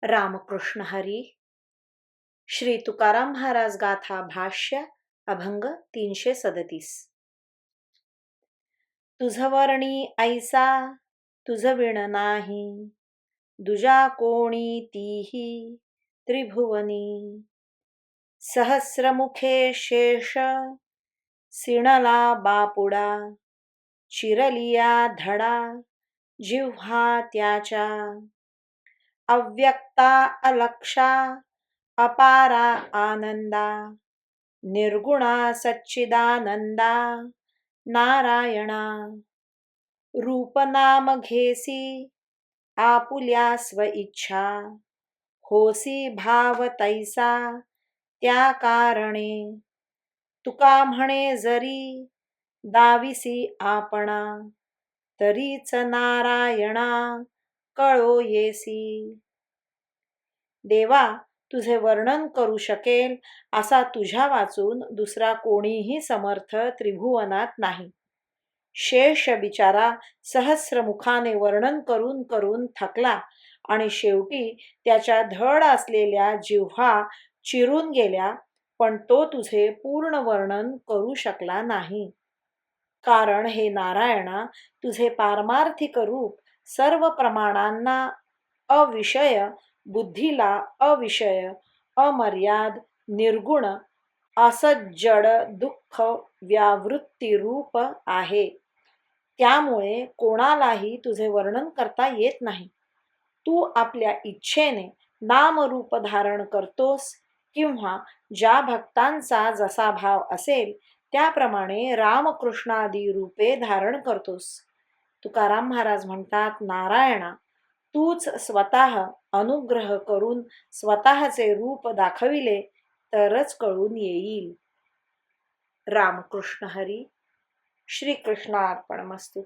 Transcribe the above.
रामकृष्ण हरी. श्री तुकाराम महाराज गाथा भाष्य अभंग 337. तुझ वर्णी ऐसा तुझ विण नाही, दुजा कोणी तीही त्रिभुवनी. सहस्रमुखे शेष सिणला बापुडा, चिरलिया धडा जिव्हा त्याच्या. अव्यक्ता अलक्षा अपारा आनंदा, निर्गुणा सच्चिदानंदा नारायणा. रूपनाम घेसी आपुल्या स्व इच्छा, होसी भाव तैसा त्या कारणे. तुका म्हणे जरी दाविसी आपणा, तरीच नारायणा कळो येसी. देवा, तुझे वर्णन करू शकेल असा तुझ्या वाचून दुसरा कोणीही समर्थ त्रिभुवनात नाही. शेष बिचारा सहस्रमुखाने वर्णन करून करून थकला आणि शेवटी त्याच्या धड असलेल्या जिव्हा चिरून गेल्या, पण तो तुझे पूर्ण वर्णन करू शकला नाही. कारण हे नारायणा, तुझे पारमार्थिक रूप सर्व प्रमाणांना अविषय, बुद्धीला अविषय, अमर्याद, निर्गुण, असज्जड दुःख व्यावृत्ती रूप आहे. त्यामुळे कोणालाही तुझे वर्णन करता येत नाही. तू आपल्या इच्छेने नामरूप धारण करतोस किंवा ज्या भक्तांचा जसा भाव असेल त्याप्रमाणे रामकृष्णादी रूपे धारण करतोस. तुकाराम महाराज म्हणतात, नारायणा, तूच स्वतः अनुग्रह करून स्वतःचे रूप दाखविले तरच कळून येईल. रामकृष्ण हरी. श्री कृष्णार्पणमस्तु.